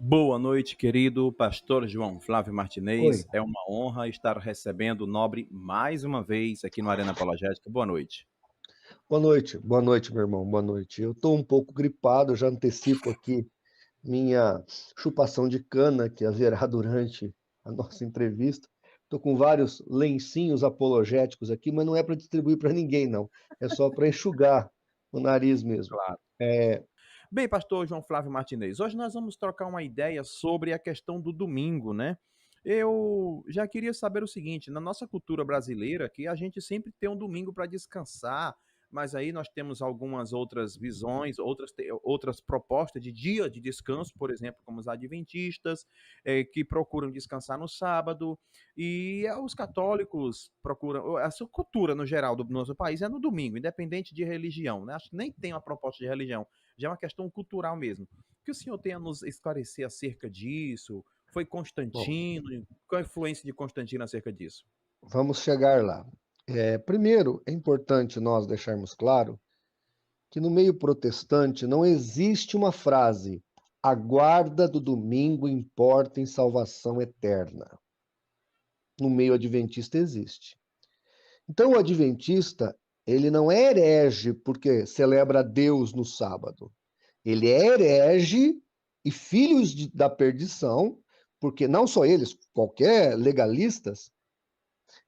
Boa noite, querido pastor João Flávio Oi, Martinez. É uma honra estar recebendo o nobre mais uma vez aqui no Arena Apologética. Boa noite. boa noite, meu irmão, boa noite. Eu estou um pouco gripado, já antecipo aqui minha chupação de cana que haverá durante a nossa entrevista. Estou com vários lencinhos apologéticos aqui, mas não é para distribuir para ninguém, não. É só para enxugar o nariz mesmo. Claro. É, Bem, pastor João Flávio Martinez, hoje nós vamos trocar uma ideia sobre a questão do domingo, né? Eu já queria saber o seguinte, na nossa cultura brasileira, que a gente sempre tem um domingo para descansar, mas aí nós temos algumas outras visões, outras propostas de dia de descanso, por exemplo, como os adventistas, que procuram descansar no sábado, e os católicos procuram, a sua cultura no geral do nosso país é no domingo, independente de religião, né? Acho que nem tem uma proposta de religião, já é uma questão cultural mesmo. Que o senhor tem a nos esclarecer acerca disso? Foi bom, Constantino? Qual a influência de Constantino acerca disso? vamos chegar lá. Primeiro, é importante nós deixarmos claro que no meio protestante não existe uma frase: a guarda do domingo importa em salvação eterna. No meio adventista existe. Então o adventista, ele não é herege porque celebra Deus no sábado. Ele é herege e da perdição, porque não só eles, qualquer legalistas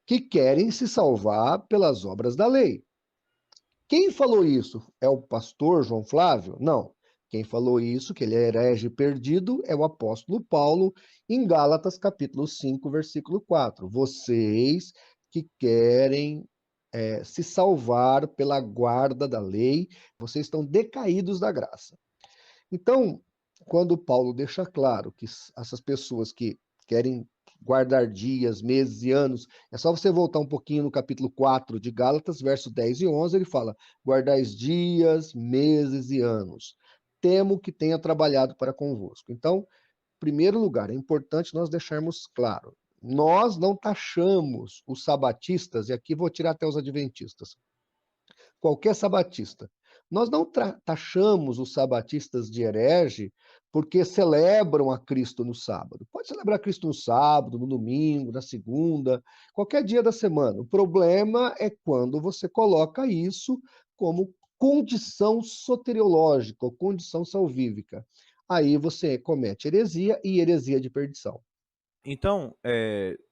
que querem se salvar pelas obras da lei. Quem falou isso? É o pastor João Flávio? Não. Quem falou isso, que ele é herege perdido, é o apóstolo Paulo, em Gálatas capítulo 5, versículo 4. Vocês que querem se salvar pela guarda da lei, vocês estão decaídos da graça. Então, quando Paulo deixa claro que essas pessoas que querem guardar dias, meses e anos, é só você voltar um pouquinho no capítulo 4 de Gálatas, verso 10 e 11, ele fala: guardais dias, meses e anos. Temo que tenha trabalhado para convosco. Então, em primeiro lugar, é importante nós deixarmos claro: nós não taxamos os sabatistas, e aqui vou tirar até os adventistas, qualquer sabatista. Nós não taxamos os sabatistas de herege porque celebram a Cristo no sábado. Pode celebrar Cristo no sábado, no domingo, na segunda, qualquer dia da semana. O problema é quando você coloca isso como condição soteriológica, ou condição salvífica. Aí você comete heresia e heresia de perdição. Então,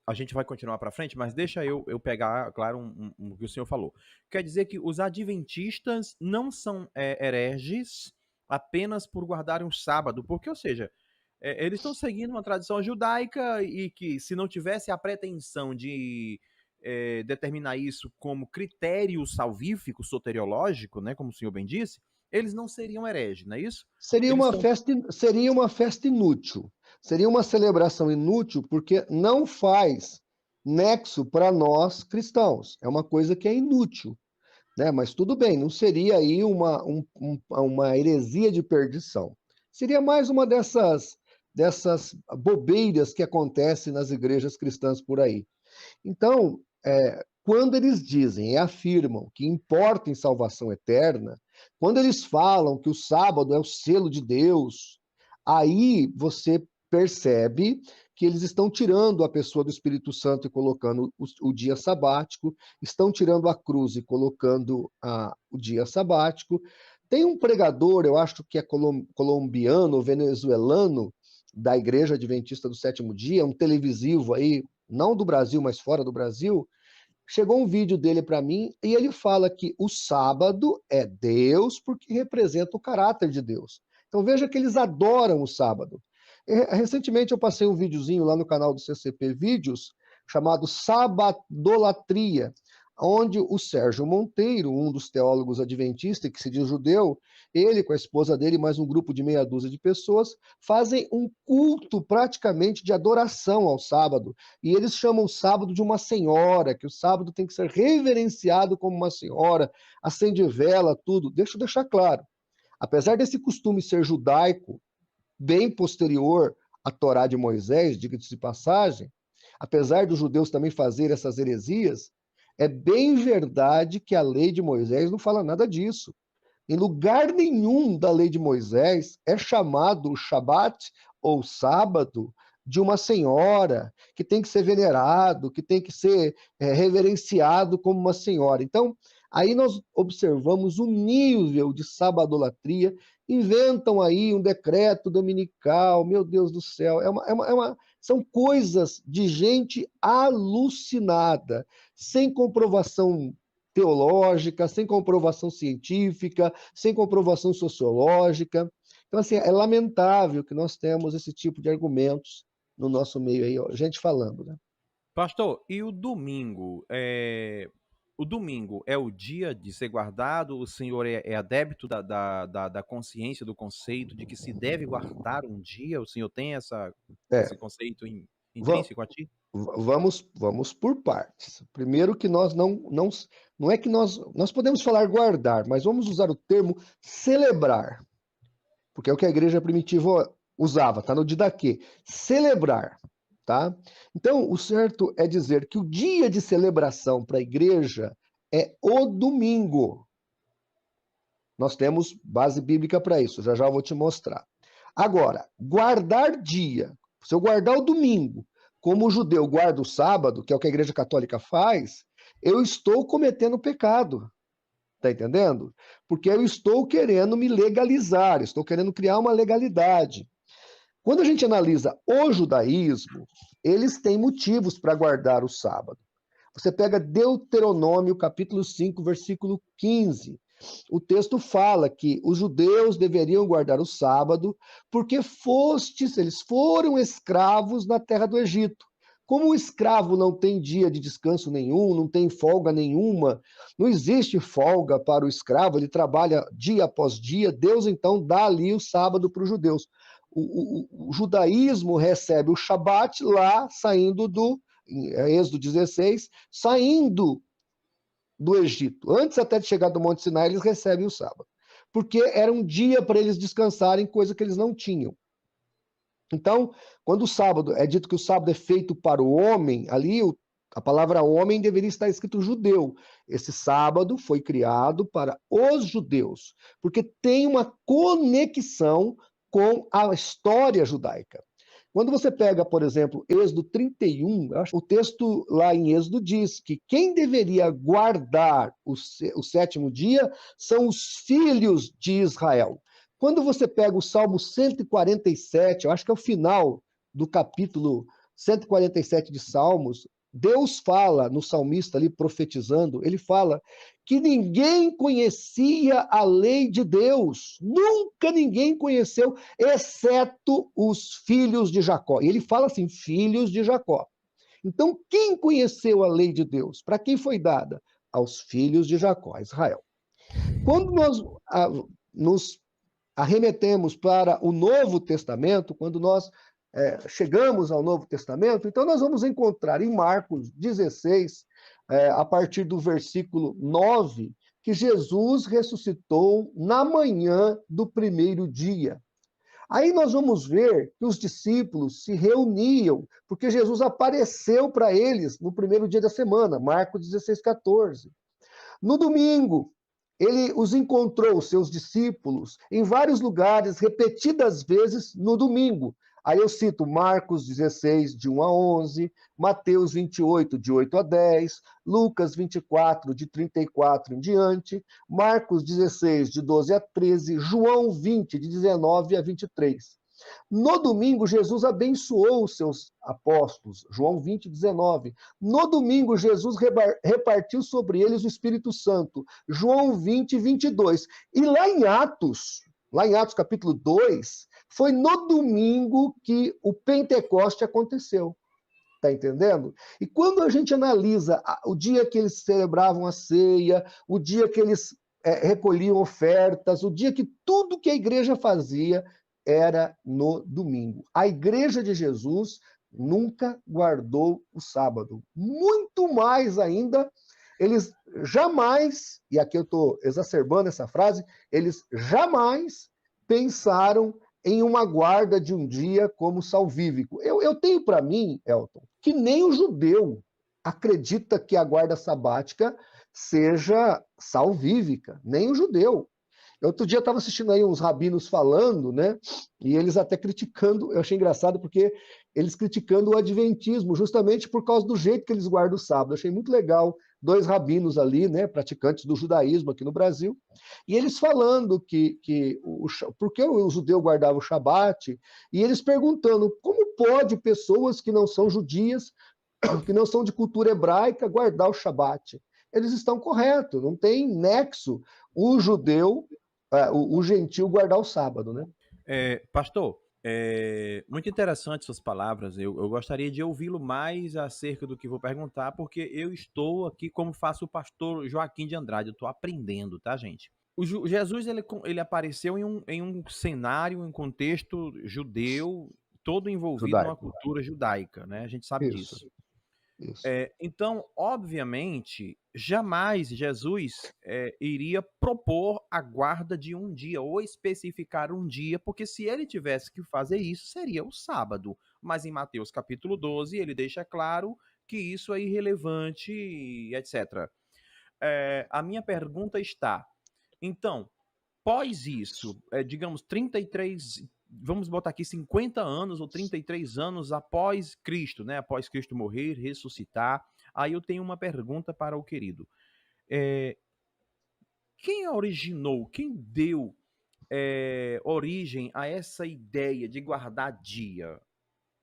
a gente vai continuar para frente, mas deixa eu pegar, claro, o que o senhor falou. Quer dizer que os adventistas não são hereges apenas por guardarem o sábado, porque, ou seja, eles estão seguindo uma tradição judaica e que, se não tivesse a pretensão de determinar isso como critério salvífico, soteriológico, né, como o senhor bem disse, eles não seriam hereges, não é isso? Eles estão. Seria uma festa inútil. Seria uma celebração inútil porque não faz nexo para nós cristãos. É uma coisa que é inútil, né? Mas tudo bem, não seria aí uma heresia de perdição. Seria mais uma dessas bobeiras que acontecem nas igrejas cristãs por aí. Então, quando eles dizem e afirmam que importa em salvação eterna, quando eles falam que o sábado é o selo de Deus, aí você percebe que eles estão tirando a pessoa do Espírito Santo e colocando o dia sabático, estão tirando a cruz e colocando o dia sabático. Tem um pregador, eu acho que é colombiano, venezuelano, da Igreja Adventista do Sétimo Dia, um televisivo aí, não do Brasil, mas fora do Brasil, chegou um vídeo dele para mim e ele fala que o sábado é Deus porque representa o caráter de Deus. Então veja que eles adoram o sábado. Recentemente eu passei um videozinho lá no canal do CCP Vídeos chamado Sabadolatria, onde o Sérgio Monteiro, um dos teólogos adventistas que se diz judeu, ele com a esposa dele mais um grupo de meia dúzia de pessoas fazem um culto praticamente de adoração ao sábado. E eles chamam o sábado de uma senhora, que o sábado tem que ser reverenciado como uma senhora, acende vela, tudo. Deixa eu deixar claro. Apesar desse costume ser judaico, bem posterior à Torá de Moisés, diga-se de passagem, apesar dos judeus também fazerem essas heresias, é bem verdade que a lei de Moisés não fala nada disso. Em lugar nenhum da lei de Moisés é chamado o Shabat ou sábado de uma senhora que tem que ser venerado, que tem que ser reverenciado como uma senhora. Então, aí nós observamos o nível de sabadolatria. Inventam aí um decreto dominical, meu Deus do céu, são coisas de gente alucinada, sem comprovação teológica, sem comprovação científica, sem comprovação sociológica. Então, assim, é lamentável que nós temos esse tipo de argumentos no nosso meio aí, ó, gente falando, né? Pastor, e o domingo? O domingo é o dia de ser guardado? O senhor é adepto da consciência, do conceito de que se deve guardar um dia? O senhor tem É, esse conceito va- intrínseco a ti? vamos por partes. Primeiro que nós não é que nós podemos falar guardar, mas vamos usar o termo celebrar, porque é o que a igreja primitiva usava, tá no didaquê, celebrar, tá? Então, o certo é dizer que o dia de celebração para a igreja é o domingo. Nós temos base bíblica para isso, já já eu vou te mostrar. Agora, guardar dia, se eu guardar o domingo, como o judeu guarda o sábado, que é o que a igreja católica faz, eu estou cometendo pecado. Tá entendendo? Porque eu estou querendo me legalizar, estou querendo criar uma legalidade. Quando a gente analisa o judaísmo, eles têm motivos para guardar o sábado. Você pega Deuteronômio, capítulo 5, versículo 15. O texto fala que os judeus deveriam guardar o sábado porque eles foram escravos na terra do Egito. Como o escravo não tem dia de descanso nenhum, não tem folga nenhuma, não existe folga para o escravo, ele trabalha dia após dia, Deus então dá ali o sábado para os judeus. O judaísmo recebe o Shabat lá, saindo do Êxodo 16, saindo do Egito. Antes até de chegar do Monte Sinai, eles recebem o sábado. Porque era um dia para eles descansarem, coisa que eles não tinham. Então, quando o sábado, é dito que o sábado é feito para o homem, ali a palavra homem deveria estar escrito judeu. Esse sábado foi criado para os judeus, porque tem uma conexão com a história judaica. Quando você pega, por exemplo, Êxodo 31, o texto lá em Êxodo diz que quem deveria guardar o sétimo dia são os filhos de Israel. Quando você pega o Salmo 147, eu acho que é o final do capítulo 147 de Salmos, Deus fala no salmista ali profetizando, ele fala que ninguém conhecia a lei de Deus, nunca ninguém conheceu, exceto os filhos de Jacó. E ele fala assim, filhos de Jacó. Então, quem conheceu a lei de Deus? Para quem foi dada? Aos filhos de Jacó, a Israel. Quando nós nos arremetemos para o Novo Testamento, quando nós chegamos ao Novo Testamento, então nós vamos encontrar em Marcos 16, a partir do versículo 9, que Jesus ressuscitou na manhã do primeiro dia. Aí nós vamos ver que os discípulos se reuniam, porque Jesus apareceu para eles no primeiro dia da semana, Marcos 16, 14. No domingo, ele os encontrou, seus discípulos, em vários lugares, repetidas vezes no domingo. Aí eu cito Marcos 16, de 1 a 11, Mateus 28, de 8 a 10, Lucas 24, de 34 em diante, Marcos 16, de 12 a 13, João 20, de 19 a 23. No domingo, Jesus abençoou os seus apóstolos, João 20, 19. No domingo, Jesus repartiu sobre eles o Espírito Santo, João 20, 22. E lá em Atos capítulo 2, foi no domingo que o Pentecoste aconteceu. Tá entendendo? E quando a gente analisa o dia que eles celebravam a ceia, o dia que eles recolhiam ofertas, o dia que tudo que a igreja fazia era no domingo. A igreja de Jesus nunca guardou o sábado. Muito mais ainda, eles jamais, e aqui eu estou exacerbando essa frase, eles jamais pensaram em uma guarda de um dia como salvífico. Eu tenho para mim, Elton, que nem o judeu acredita que a guarda sabática seja salvífica, nem o judeu. Outro dia eu estava assistindo aí uns rabinos falando, né? E eles até criticando, eu achei engraçado porque eles criticando o adventismo, justamente por causa do jeito que eles guardam o sábado. Eu achei muito legal, dois rabinos ali, né? Praticantes do judaísmo aqui no Brasil, e eles falando por que o judeu guardava o Shabat, e eles perguntando como pode pessoas que não são judias, que não são de cultura hebraica, guardar o Shabat. Eles estão corretos, não tem nexo o judeu, o gentil guardar o sábado, né? Pastor, muito interessante suas palavras. Eu gostaria de ouvi-lo mais acerca do que vou perguntar, porque eu estou aqui como faço o pastor Joaquim de Andrade. Eu estou aprendendo, tá, gente? Jesus ele apareceu em um cenário, em um contexto judeu, todo envolvido numa Judaico. cultura judaica, né? A gente sabe Isso, disso. isso. Então, obviamente, jamais Jesus iria propor a guarda de um dia ou especificar um dia, porque se ele tivesse que fazer isso, seria o sábado. Mas em Mateus capítulo 12, ele deixa claro que isso é irrelevante, etc. A minha pergunta está, então, pós isso, digamos, 33, vamos botar aqui 50 anos ou 33 anos após Cristo, né? Após Cristo morrer, ressuscitar. Aí eu tenho uma pergunta para o querido. É, quem originou, quem deu origem a essa ideia de guardar dia?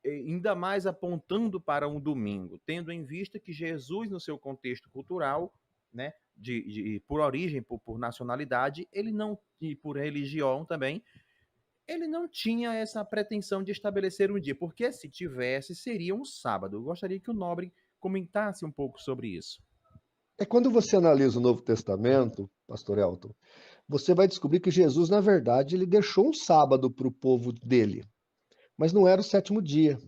Ainda mais apontando para um domingo, tendo em vista que Jesus, no seu contexto cultural, né, por origem, por nacionalidade, ele não, e por religião também, ele não tinha essa pretensão de estabelecer um dia, porque se tivesse, seria um sábado. Eu gostaria que o Nobre comentasse um pouco sobre isso. Quando você analisa o Novo Testamento, Pastor Elton, você vai descobrir que Jesus, na verdade, ele deixou um sábado para o povo dele, mas não era o sétimo dia.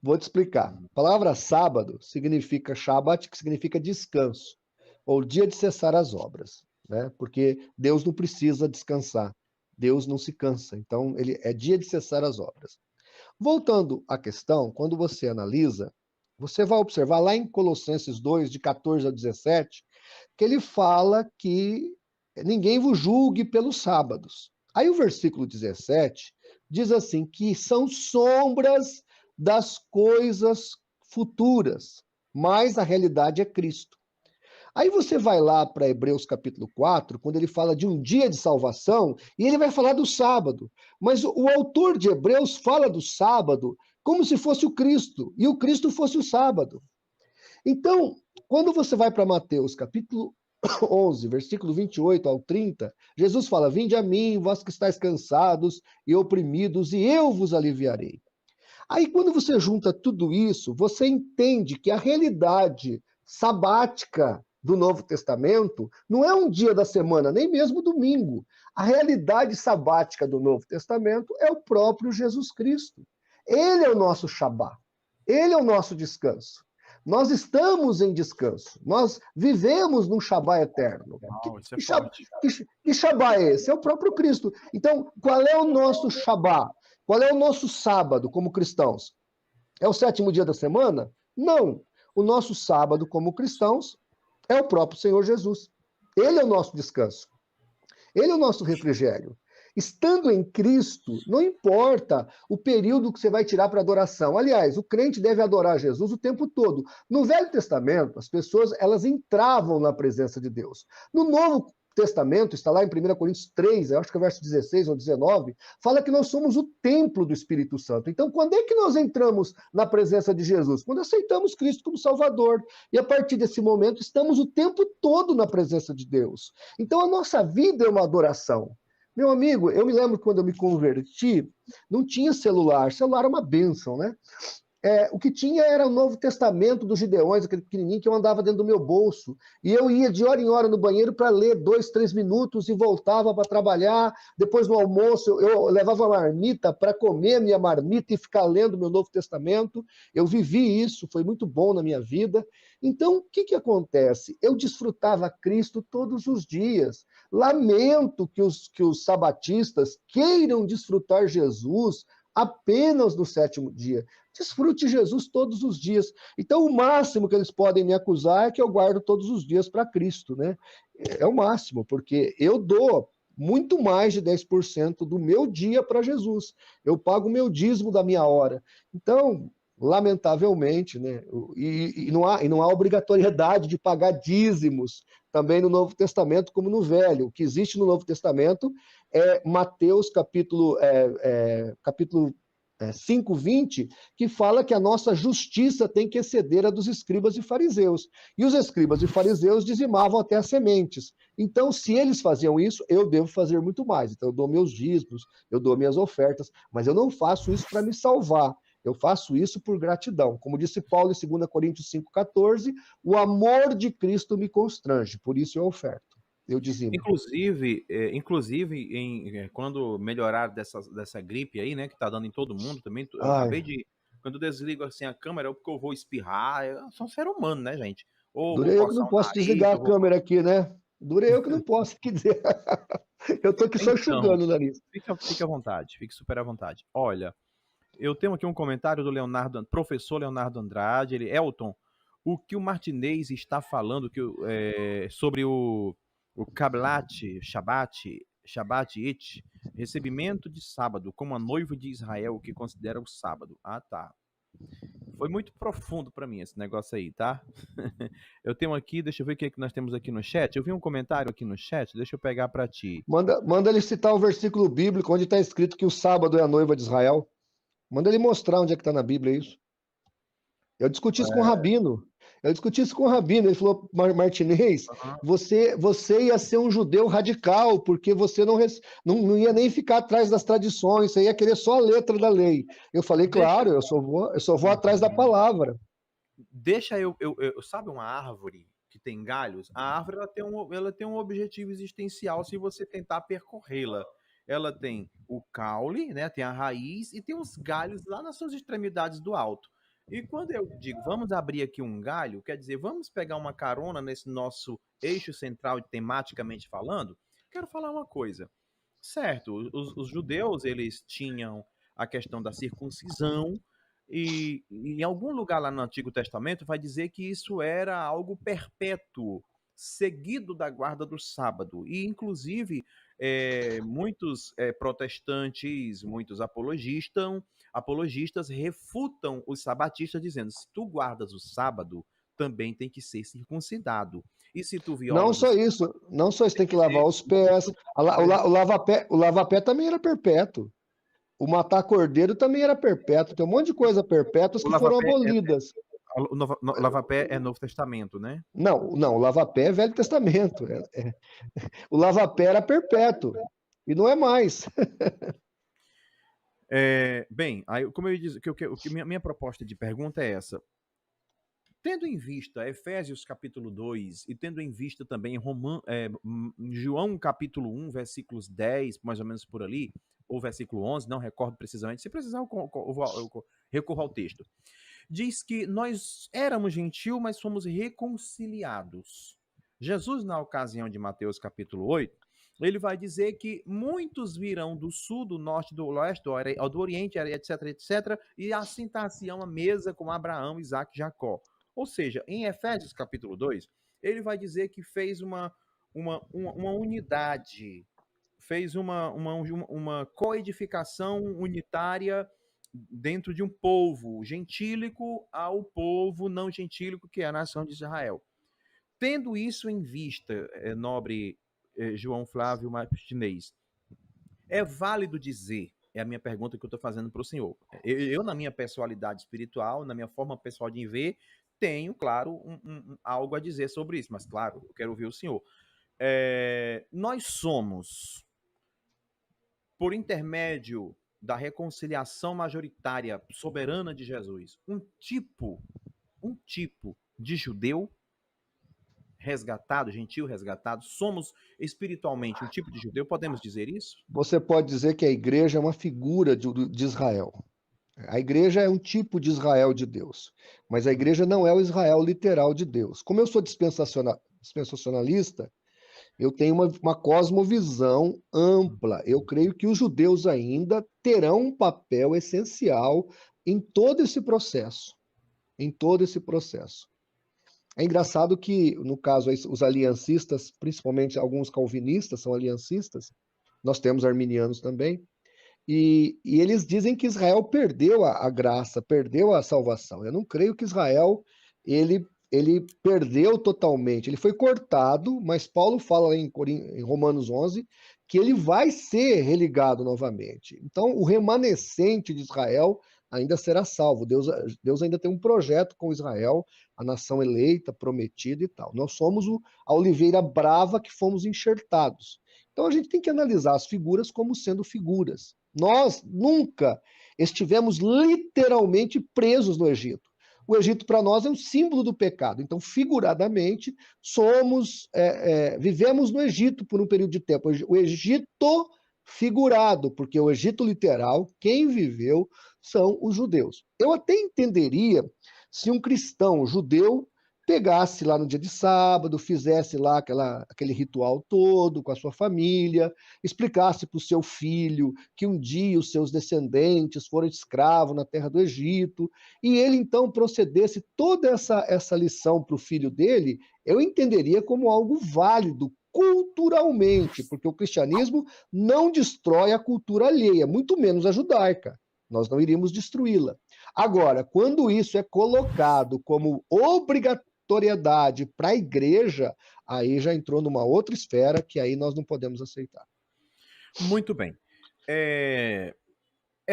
Vou te explicar. A palavra sábado significa Shabbat, que significa descanso, ou dia de cessar as obras, né? Porque Deus não precisa descansar, Deus não se cansa, então ele é dia de cessar as obras. Voltando à questão, quando você analisa, você vai observar lá em Colossenses 2, de 14 a 17, que ele fala que ninguém vos julgue pelos sábados. Aí o versículo 17 diz assim, que são sombras das coisas futuras, mas a realidade é Cristo. Aí você vai lá para Hebreus capítulo 4, quando ele fala de um dia de salvação, e ele vai falar do sábado. Mas o autor de Hebreus fala do sábado como se fosse o Cristo, e o Cristo fosse o sábado. Então, quando você vai para Mateus capítulo 11, versículo 28 ao 30, Jesus fala, vinde a mim, vós que estáis cansados e oprimidos, e eu vos aliviarei. Aí, quando você junta tudo isso, você entende que a realidade sabática do Novo Testamento não é um dia da semana, nem mesmo domingo. A realidade sabática do Novo Testamento é o próprio Jesus Cristo. Ele é o nosso Shabá. Ele é o nosso descanso. Nós estamos em descanso. Nós vivemos num Shabá eterno. Uau, isso é Shabá, forte. que Shabá é esse? É o próprio Cristo. Então, qual é o nosso Shabá? Qual é o nosso sábado como cristãos? É o sétimo dia da semana? Não. O nosso sábado como cristãos é o próprio Senhor Jesus. Ele é o nosso descanso. Ele é o nosso refrigério. Estando em Cristo, não importa o período que você vai tirar para adoração. Aliás, o crente deve adorar Jesus o tempo todo. No Velho Testamento, as pessoas elas entravam na presença de Deus. No Novo Testamento, está lá em 1 Coríntios 3, eu acho que é o verso 16 ou 19, fala que nós somos o templo do Espírito Santo. Então, quando é que nós entramos na presença de Jesus? Quando aceitamos Cristo como Salvador. E a partir desse momento, estamos o tempo todo na presença de Deus. Então, a nossa vida é uma adoração. Meu amigo, eu me lembro quando eu me converti, não tinha celular. Celular era uma bênção, né? O que tinha era o Novo Testamento dos Gideões, aquele pequenininho que eu andava dentro do meu bolso. E eu ia de hora em hora no banheiro para ler 2, 3 minutos e voltava para trabalhar. Depois no almoço eu levava a marmita para comer a minha marmita e ficar lendo meu Novo Testamento. Eu vivi isso, foi muito bom na minha vida. Então, o que acontece? Eu desfrutava Cristo todos os dias. Lamento que os sabatistas queiram desfrutar Jesus apenas no sétimo dia. Desfrute Jesus todos os dias. Então, o máximo que eles podem me acusar é que eu guardo todos os dias para Cristo, né? É o máximo, porque eu dou muito mais de 10% do meu dia para Jesus. Eu pago o meu dízimo da minha hora. Então, lamentavelmente, né? E não há obrigatoriedade de pagar dízimos também no Novo Testamento como no Velho. O que existe no Novo Testamento é Mateus capítulo 5:20, que fala que a nossa justiça tem que exceder a dos escribas e fariseus. E os escribas e fariseus dizimavam até as sementes. Então, se eles faziam isso, eu devo fazer muito mais. Então, eu dou meus dízimos, eu dou minhas ofertas, mas eu não faço isso para me salvar. Eu faço isso por gratidão. Como disse Paulo em 2 Coríntios 5,14, o amor de Cristo me constrange, por isso eu oferto. Eu dizimo. Quando melhorar dessa gripe aí, né, que tá dando em todo mundo também, eu Ai, acabei de, quando eu desligo assim a câmera, é porque eu vou espirrar, eu sou um ser humano, né, gente? Ou vou durei eu que coçar não o posso nariz, desligar eu a vou... câmera aqui, né? Durei eu que não posso, quer dizer. Eu tô aqui só Então, enxugando o nariz. fica à vontade, fique super à vontade. Olha, eu tenho aqui um comentário do professor Leonardo Andrade, Elton, o que o Martinez está falando sobre o Shabbat It, recebimento de sábado, como a noiva de Israel, que considera o sábado. Ah, tá. Foi muito profundo para mim esse negócio aí, tá? Eu tenho aqui, deixa eu ver o que, é que nós temos aqui no chat. Eu vi um comentário aqui no chat, deixa eu pegar para ti. Manda ele citar o versículo bíblico onde está escrito que o sábado é a noiva de Israel. Manda ele mostrar onde é que está na Bíblia isso. Eu discuti isso com o Rabino. Eu discuti isso com o Rabino. Ele falou, Martinez, você ia ser um judeu radical, porque você não ia nem ficar atrás das tradições, você ia querer só a letra da lei. Eu falei, Deixa claro, eu só vou atrás da palavra. Deixa sabe uma árvore que tem galhos? A árvore ela tem um objetivo existencial se você tentar percorrê-la. Ela tem o caule, né? Tem a raiz e tem os galhos lá nas suas extremidades do alto. E quando eu digo vamos abrir aqui um galho, quer dizer, vamos pegar uma carona nesse nosso eixo central tematicamente falando, quero falar uma coisa. Certo, os judeus, eles tinham a questão da circuncisão, e em algum lugar lá no Antigo Testamento vai dizer que isso era algo perpétuo, seguido da guarda do sábado. E, inclusive, muitos protestantes, muitos apologistas refutam os sabatistas dizendo: se tu guardas o sábado, também tem que ser circuncidado. E se tu Não violas o só sábado, isso, não só isso, tem tem que que ser lavar os pés. O lava-pé também era perpétuo. O matar cordeiro também era perpétuo. Tem um monte de coisa perpétuas o que foram lava-pé abolidas. lava-pé é Novo Testamento, né? Não, o lava-pé é Velho Testamento. O lava-pé era perpétuo. E não é mais. Bem, aí, como eu disse, minha proposta de pergunta é essa. Tendo em vista Efésios capítulo 2 e tendo em vista também João capítulo 1, versículos 10, mais ou menos por ali, ou versículo 11, não recordo precisamente, se precisar eu recorro ao texto. Diz que nós éramos gentil, mas fomos reconciliados. Jesus, na ocasião de Mateus capítulo 8, ele vai dizer que muitos virão do sul, do norte, do leste, do oriente, etc, etc, e assentar-se-ão à mesa com Abraão, Isaac e Jacó. Ou seja, em Efésios capítulo 2, ele vai dizer que fez uma unidade, fez uma coedificação unitária dentro de um povo gentílico ao povo não gentílico, que é a nação de Israel. Tendo isso em vista, nobre João Flávio Martinez, é válido dizer, é a minha pergunta que eu estou fazendo para o senhor. Eu, na minha pessoalidade espiritual, na minha forma pessoal de ver, tenho, claro, algo a dizer sobre isso, mas, claro, eu quero ouvir o senhor. Nós somos, por intermédio da reconciliação majoritária soberana de Jesus, um tipo de judeu resgatado, gentil resgatado, somos espiritualmente um tipo de judeu, podemos dizer isso? Você pode dizer que a igreja é uma figura de Israel. A igreja é um tipo de Israel de Deus, mas a igreja não é o Israel literal de Deus. Como eu sou dispensacionalista, Eu tenho uma cosmovisão ampla. Eu creio que os judeus ainda terão um papel essencial em todo esse processo. Em todo esse processo. É engraçado que, no caso, os aliancistas, principalmente alguns calvinistas são aliancistas, nós temos arminianos também, e eles dizem que Israel perdeu a graça, perdeu a salvação. Eu não creio que Israel ele perdeu totalmente. Ele foi cortado, mas Paulo fala em Romanos 11 que ele vai ser religado novamente. Então, o remanescente de Israel ainda será salvo. Deus ainda tem um projeto com Israel, a nação eleita, prometida e tal. Nós somos a oliveira brava que fomos enxertados. Então, a gente tem que analisar as figuras como sendo figuras. Nós nunca estivemos literalmente presos no Egito. O Egito para nós é um símbolo do pecado. Então, figuradamente, vivemos no Egito por um período de tempo. O Egito figurado, porque o Egito literal, quem viveu são os judeus. Eu até entenderia se um cristão judeu pegasse lá no dia de sábado, fizesse lá aquele ritual todo com a sua família, explicasse para o seu filho que um dia os seus descendentes foram escravos na terra do Egito, e ele então procedesse toda essa lição para o filho dele, eu entenderia como algo válido culturalmente, porque o cristianismo não destrói a cultura alheia, muito menos a judaica. Nós não iríamos destruí-la. Agora, quando isso é colocado como obrigatoriedade para a igreja, aí já entrou numa outra esfera que aí nós não podemos aceitar. Muito bem. É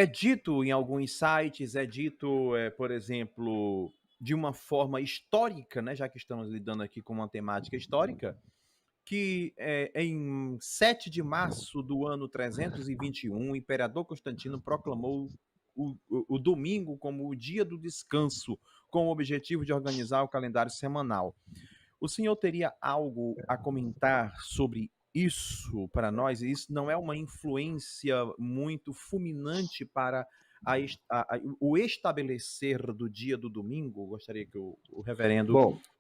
dito em alguns sites, é dito, por exemplo, de uma forma histórica, né, já que estamos lidando aqui com uma temática histórica, que em 7 de março do ano 321, o imperador Constantino proclamou o domingo como o dia do descanso, com o objetivo de organizar o calendário semanal. O senhor teria algo a comentar sobre isso para nós? Isso não é uma influência muito fulminante para o estabelecer do dia do domingo? Gostaria que o reverendo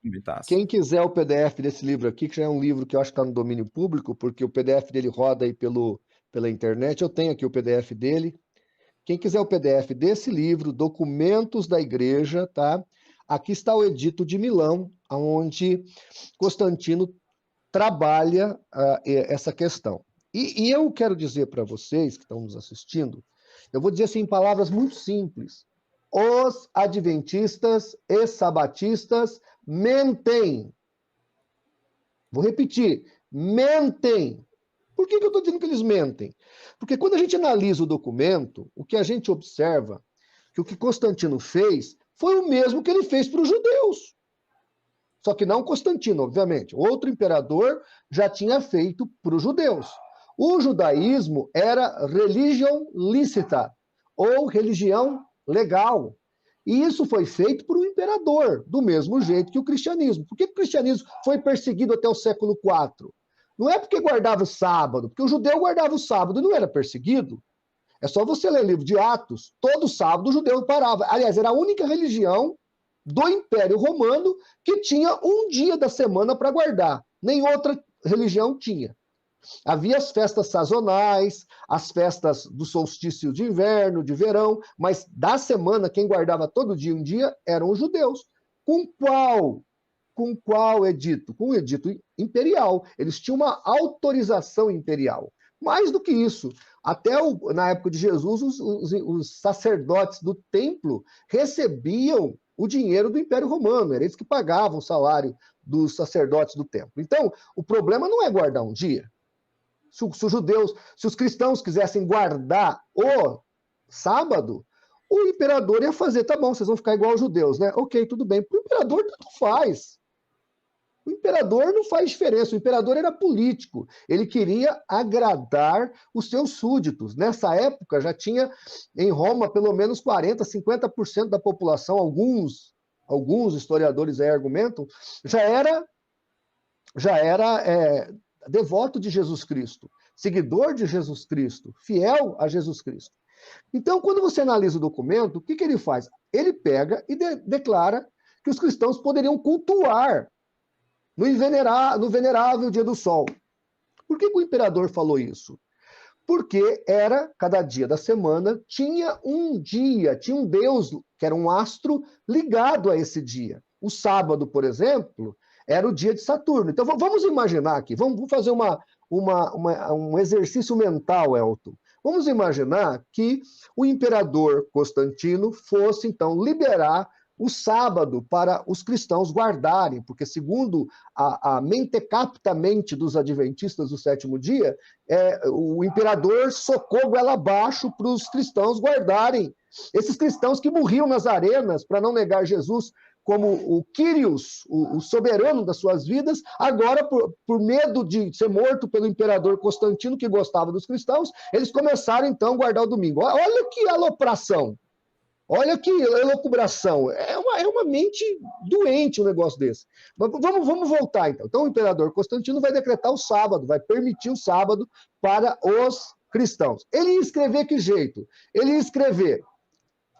comentasse. Quem quiser o PDF desse livro aqui, que já é um livro que eu acho que está no domínio público, porque o PDF dele roda aí pela internet, eu tenho aqui o PDF dele. Quem quiser o PDF desse livro, Documentos da Igreja, tá? Aqui está o Edito de Milão, onde Constantino trabalha essa questão. E eu quero dizer para vocês que estão nos assistindo, eu vou dizer assim em palavras muito simples. Os adventistas e sabatistas mentem. Vou repetir, mentem. Por que eu estou dizendo que eles mentem? Porque quando a gente analisa o documento, o que a gente observa, que o que Constantino fez foi o mesmo que ele fez para os judeus. Só que não Constantino, obviamente. Outro imperador já tinha feito para os judeus. O judaísmo era religião lícita, ou religião legal. E isso foi feito por um imperador, do mesmo jeito que o cristianismo. Por que o cristianismo foi perseguido até o século IV? Não é porque guardava o sábado, porque o judeu guardava o sábado e não era perseguido. É só você ler o livro de Atos, todo sábado o judeu parava. Aliás, era a única religião do Império Romano que tinha um dia da semana para guardar. Nem outra religião tinha. Havia as festas sazonais, as festas do solstício de inverno, de verão, mas da semana quem guardava todo dia um dia eram os judeus. Com qual edito? Com o edito imperial. Eles tinham uma autorização imperial. Mais do que isso, até na época de Jesus, os sacerdotes do templo recebiam o dinheiro do Império Romano, eram eles que pagavam o salário dos sacerdotes do templo. Então, o problema não é guardar um dia. Se os cristãos quisessem guardar o sábado, o imperador ia fazer, tá bom, vocês vão ficar igual aos judeus, né? Ok, tudo bem. Para o imperador, tanto faz. O imperador não faz diferença, o imperador era político, ele queria agradar os seus súditos. Nessa época já tinha em Roma pelo menos 40%, 50% da população, alguns historiadores aí argumentam, já era devoto de Jesus Cristo, seguidor de Jesus Cristo, fiel a Jesus Cristo. Então, quando você analisa o documento, o que ele faz? Ele pega e declara que os cristãos poderiam cultuar no venerável dia do sol. Por que o imperador falou isso? Porque cada dia da semana, tinha um dia, tinha um deus, que era um astro, ligado a esse dia. O sábado, por exemplo, era o dia de Saturno. Então, vamos imaginar aqui, vamos fazer um exercício mental, Elton. Vamos imaginar que o imperador Constantino fosse, então, liberar o sábado para os cristãos guardarem, porque segundo a mentecapta mente dos adventistas do sétimo dia, o imperador socou goela abaixo para os cristãos guardarem. Esses cristãos que morriam nas arenas para não negar Jesus como o Kyrios, o soberano das suas vidas, agora, por medo de ser morto pelo imperador Constantino, que gostava dos cristãos, eles começaram, então, a guardar o domingo. Olha que alopração! Olha que elucubração. É uma mente doente um negócio desse. Mas vamos voltar, então. Então, o imperador Constantino vai decretar o sábado, vai permitir o sábado para os cristãos. Ele ia escrever que jeito? Ele ia escrever: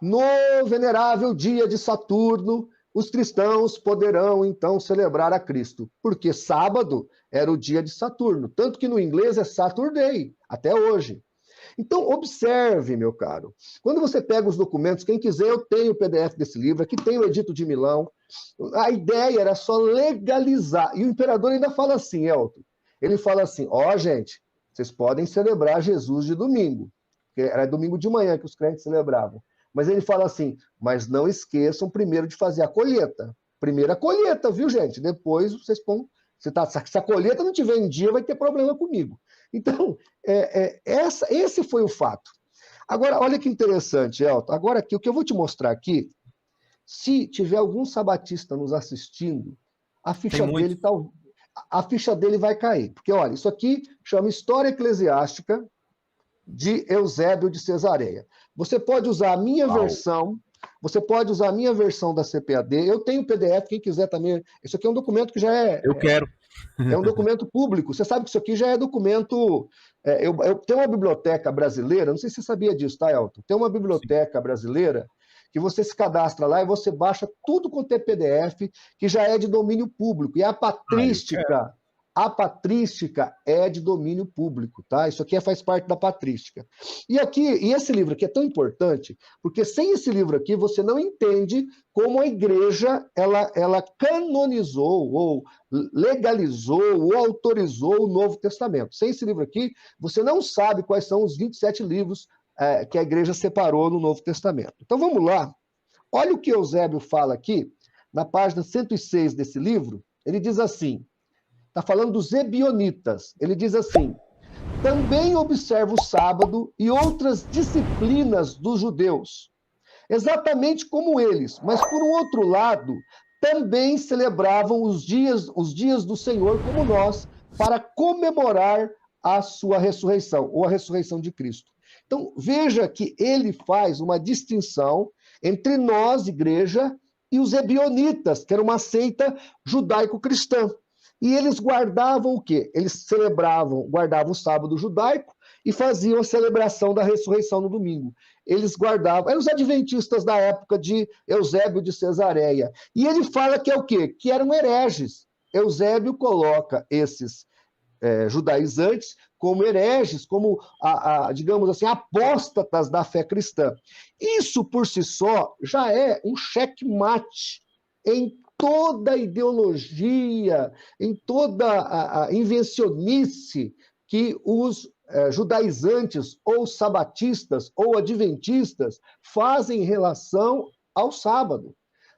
no venerável dia de Saturno, os cristãos poderão, então, celebrar a Cristo. Porque sábado era o dia de Saturno. Tanto que no inglês é Saturday, até hoje. Então, observe, meu caro, quando você pega os documentos, quem quiser, eu tenho o PDF desse livro, aqui tem o Edito de Milão, a ideia era só legalizar, e o imperador ainda fala assim, Elton, ele fala assim, gente, vocês podem celebrar Jesus de domingo, porque era domingo de manhã que os crentes celebravam, mas ele fala assim, mas não esqueçam primeiro de fazer a colheita, primeira colheita, viu, gente? Depois vocês põem, se a colheita não tiver em dia, vai ter problema comigo. Então, esse foi o fato. Agora, olha que interessante, Elton. Agora, aqui, o que eu vou te mostrar aqui, se tiver algum sabatista nos assistindo, a ficha dele vai cair. Porque, olha, isso aqui chama História Eclesiástica de Eusébio de Cesareia. Você pode usar a minha versão, você pode usar a minha versão da CPAD. Eu tenho o PDF, quem quiser também. Isso aqui é um documento que já é... Eu quero. É um documento público. Você sabe que isso aqui já é documento... eu tenho uma biblioteca brasileira, não sei se você sabia disso, tá, Elton? Tem uma biblioteca brasileira que você se cadastra lá e você baixa tudo quanto é PDF, que já é de domínio público. E a patrística é de domínio público, tá? Isso aqui faz parte da patrística. E esse livro aqui é tão importante, porque sem esse livro aqui você não entende como a igreja ela canonizou, ou legalizou, ou autorizou o Novo Testamento. Sem esse livro aqui, você não sabe quais são os 27 livros que a igreja separou no Novo Testamento. Então vamos lá. Olha o que Eusébio fala aqui, na página 106 desse livro. Ele diz assim, está falando dos ebionitas. Ele diz assim, também observa o sábado e outras disciplinas dos judeus, exatamente como eles, mas por um outro lado, também celebravam os dias do Senhor como nós, para comemorar a sua ressurreição, ou a ressurreição de Cristo. Então, veja que ele faz uma distinção entre nós, igreja, e os ebionitas, que era uma seita judaico-cristã. E eles guardavam o quê? Eles guardavam o sábado judaico e faziam a celebração da ressurreição no domingo. Eles guardavam, eram os adventistas da época de Eusébio de Cesareia. E ele fala que é o quê? Que eram hereges. Eusébio coloca esses judaizantes como hereges, como, digamos assim, apóstatas da fé cristã. Isso, por si só, já é um checkmate em toda a ideologia, em toda a invencionice que os judaizantes, ou sabatistas, ou adventistas fazem em relação ao sábado.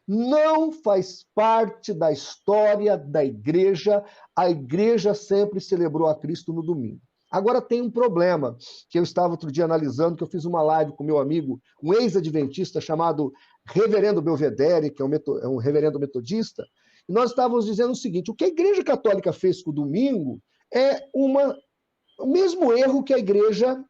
Não faz parte da história da igreja. A igreja sempre celebrou a Cristo no domingo. Agora tem um problema, que eu estava outro dia analisando, que eu fiz uma live com meu amigo, um ex-adventista chamado Reverendo Belvedere, que é um reverendo metodista, e nós estávamos dizendo o seguinte, o que a Igreja Católica fez com o domingo é o mesmo erro que a Igreja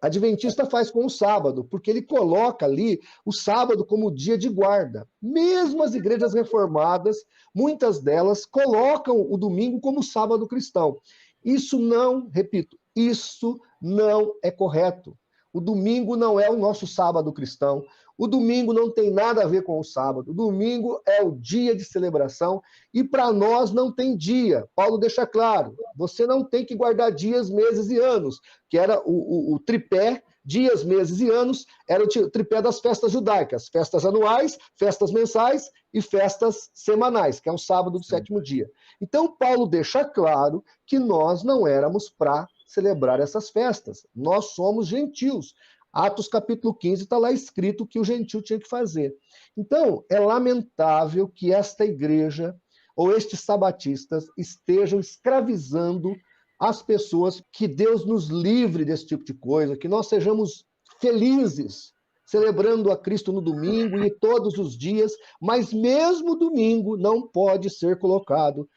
adventista faz com o sábado, porque ele coloca ali o sábado como dia de guarda. Mesmo as igrejas reformadas, muitas delas colocam o domingo como sábado cristão. Isso não, repito, isso não é correto. O domingo não é o nosso sábado cristão. O domingo não tem nada a ver com o sábado. O domingo é o dia de celebração e para nós não tem dia. Paulo deixa claro, você não tem que guardar dias, meses e anos, que era o tripé, dias, meses e anos, era o tripé das festas judaicas, festas anuais, festas mensais e festas semanais, que é o sábado do sétimo dia. Então Paulo deixa claro que nós não éramos para celebrar essas festas. Nós somos gentios. Atos capítulo 15 está lá escrito o que o gentio tinha que fazer. Então, é lamentável que esta igreja ou estes sabatistas estejam escravizando as pessoas, que Deus nos livre desse tipo de coisa, que nós sejamos felizes celebrando a Cristo no domingo e todos os dias, mas mesmo domingo não pode ser colocado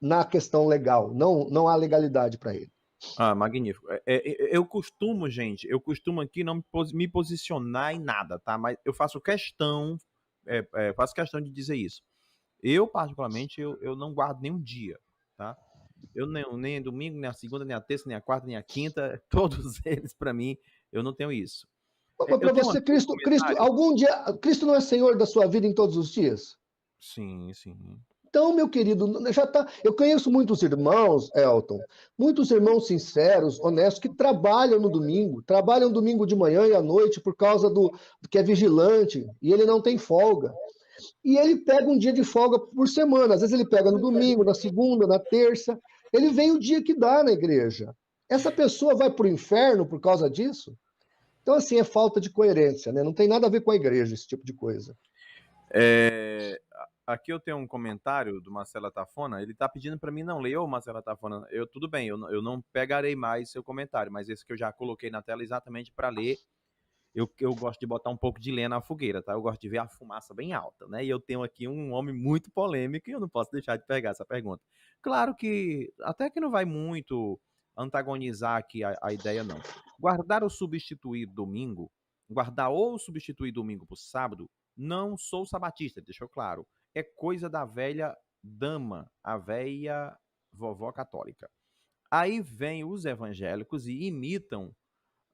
na questão legal, não há legalidade para ele. Ah, magnífico. Eu costumo aqui não me posicionar em nada, tá? Mas eu faço questão de dizer isso. Eu, particularmente, eu não guardo nenhum dia, tá? Eu nem domingo, nem a segunda, nem a terça, nem a quarta, nem a quinta, todos eles, para mim, eu não tenho isso. Para você, Cristo, algum dia, Cristo não é Senhor da sua vida em todos os dias? Sim, sim. Então, meu querido, já tá. Eu conheço muitos irmãos, Elton, muitos irmãos sinceros, honestos, que trabalham domingo de manhã e à noite por causa do que é vigilante, e ele não tem folga. E ele pega um dia de folga por semana. Às vezes ele pega no domingo, na segunda, na terça. Ele vem o dia que dá na igreja. Essa pessoa vai para o inferno por causa disso? Então, assim, é falta de coerência, né? Não tem nada a ver com a igreja, esse tipo de coisa. Aqui eu tenho um comentário do Marcelo Tafona, ele está pedindo para mim não ler. Ô, Marcelo Tafona, tudo bem, eu não pegarei mais seu comentário, mas esse que eu já coloquei na tela exatamente para ler. Eu gosto de botar um pouco de lenha na fogueira, tá? Eu gosto de ver a fumaça bem alta, né? E eu tenho aqui um homem muito polêmico e eu não posso deixar de pegar essa pergunta. Claro que até que não vai muito antagonizar aqui a ideia, não. Guardar ou substituir domingo por sábado, não sou sabatista, deixou claro. É coisa da velha dama, a velha vovó católica. Aí vem os evangélicos e imitam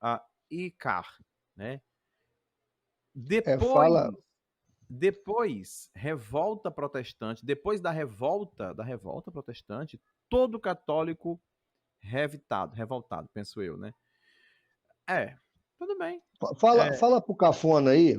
a Icar, né? Depois, revolta protestante, depois da revolta protestante, todo católico revoltado, penso eu, né? Tudo bem. Fala pro Cafona aí,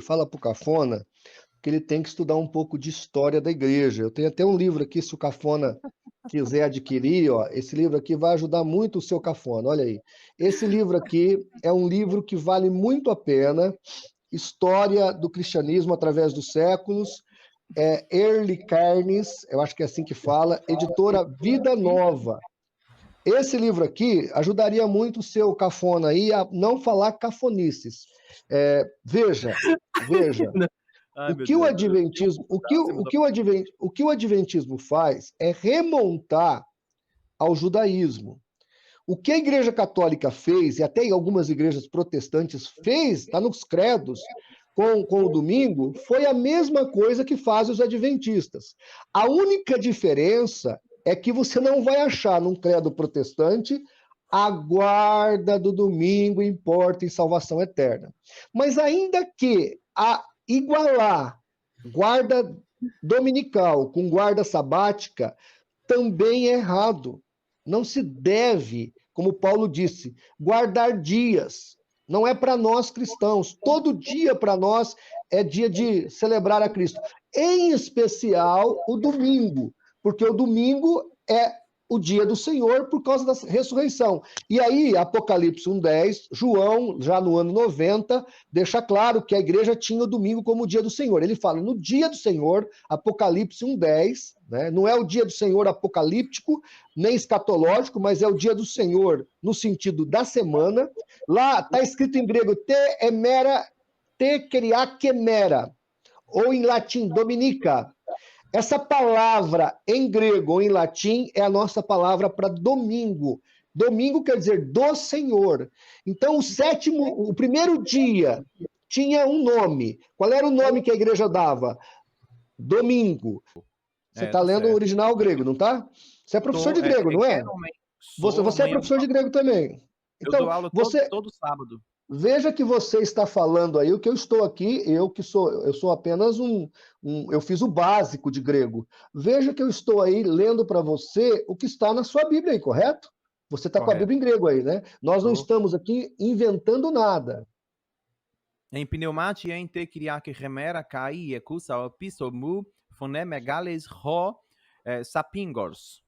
que ele tem que estudar um pouco de história da igreja. Eu tenho até um livro aqui, se o Cafona quiser adquirir, ó, esse livro aqui vai ajudar muito o seu Cafona, olha aí. Esse livro aqui é um livro que vale muito a pena, História do Cristianismo através dos séculos, Early Carnes, eu acho que é assim que fala, editora Vida Nova. Esse livro aqui ajudaria muito o seu Cafona aí a não falar cafonices. Veja, Ai, o que o adventismo, o que o adventismo faz é remontar ao judaísmo. O que a Igreja Católica fez, e até em algumas igrejas protestantes fez, está nos credos, com o domingo, foi a mesma coisa que fazem os adventistas. A única diferença é que você não vai achar num credo protestante a guarda do domingo importa em salvação eterna. Mas ainda que igualar guarda dominical com guarda sabática também é errado. Não se deve, como Paulo disse, guardar dias. Não é para nós cristãos. Todo dia para nós é dia de celebrar a Cristo. Em especial o domingo, porque o domingo é o dia do Senhor por causa da ressurreição. E aí, Apocalipse 1:10, João, já no ano 90, deixa claro que a igreja tinha o domingo como o dia do Senhor. Ele fala, no dia do Senhor, Apocalipse 1:10, né? Não é o dia do Senhor apocalíptico, nem escatológico, mas é o dia do Senhor no sentido da semana. Lá está escrito em grego, te keriakemera, ou em latim, dominica. Essa palavra em grego ou em latim é a nossa palavra para domingo. Domingo quer dizer do Senhor. Então, o primeiro dia tinha um nome. Qual era o nome que a igreja dava? Domingo. Você está lendo o original grego, não está? Você é professor de grego, não é? Você é professor de grego também. Então, eu dou aula todo sábado. Veja que você está falando aí o que eu estou aqui, eu sou apenas eu fiz o básico de grego. Veja que eu estou aí lendo para você o que está na sua Bíblia aí, correto? Você está com a Correto. Bíblia em grego aí, né? Nós não Tô. estamos aqui inventando nada. Em pneumati en te kyriake remera kai ekusa opisomu fonemegales ho sapingors.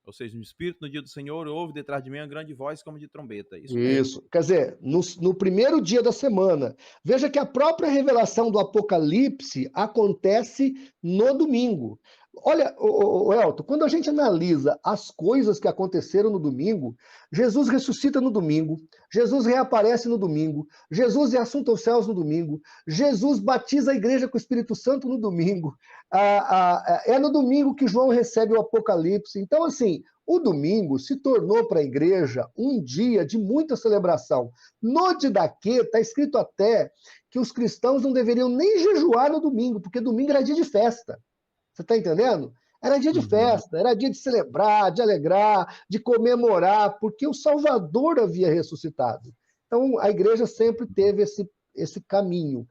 Ou seja, no Espírito, no dia do Senhor, ouve detrás de mim uma grande voz como de trombeta. Isso mesmo. Isso. Quer dizer, no primeiro dia da semana. Veja que a própria revelação do Apocalipse acontece no domingo. Olha, Elton, quando a gente analisa as coisas que aconteceram no domingo, Jesus ressuscita no domingo, Jesus reaparece no domingo, Jesus é assunto aos céus no domingo, Jesus batiza a igreja com o Espírito Santo no domingo, é no domingo que João recebe o Apocalipse. Então, assim, o domingo se tornou para a igreja um dia de muita celebração. No Didaquê está escrito até que os cristãos não deveriam nem jejuar no domingo, porque domingo era dia de festa. Você está entendendo? Era dia de Uhum. festa, era dia de celebrar, de alegrar, de comemorar, porque o Salvador havia ressuscitado. Então, a igreja sempre teve esse caminho.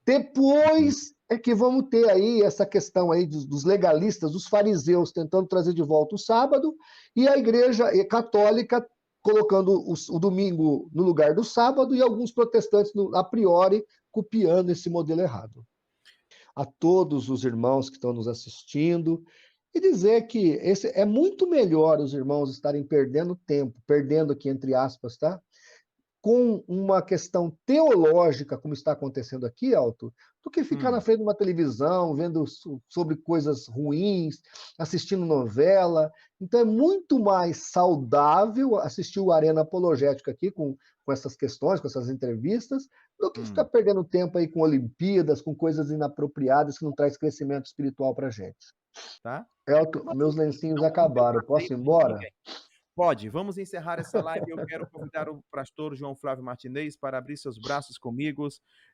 Depois é que vamos ter aí essa questão aí dos legalistas, dos fariseus, tentando trazer de volta o sábado, e a igreja católica colocando o domingo no lugar do sábado, e alguns protestantes, a priori, copiando esse modelo errado. A todos os irmãos que estão nos assistindo, e dizer que é muito melhor os irmãos estarem perdendo tempo, perdendo aqui entre aspas, tá? Com uma questão teológica, como está acontecendo aqui, Alto, do que ficar na frente de uma televisão, vendo sobre coisas ruins, assistindo novela. Então é muito mais saudável assistir o Arena Apologética aqui com essas questões, com essas entrevistas, do que ficar perdendo tempo aí com Olimpíadas, com coisas inapropriadas que não traz crescimento espiritual para a gente. Tá? Elton, meus lencinhos acabaram. Posso ir embora? Pode, vamos encerrar essa live. Eu quero convidar o pastor João Flávio Martinez para abrir seus braços comigo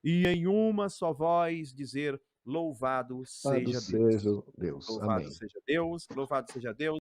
e em uma só voz dizer: Louvado Louvado seja Deus. seja Deus. Louvado Amém. seja Deus, louvado seja Deus.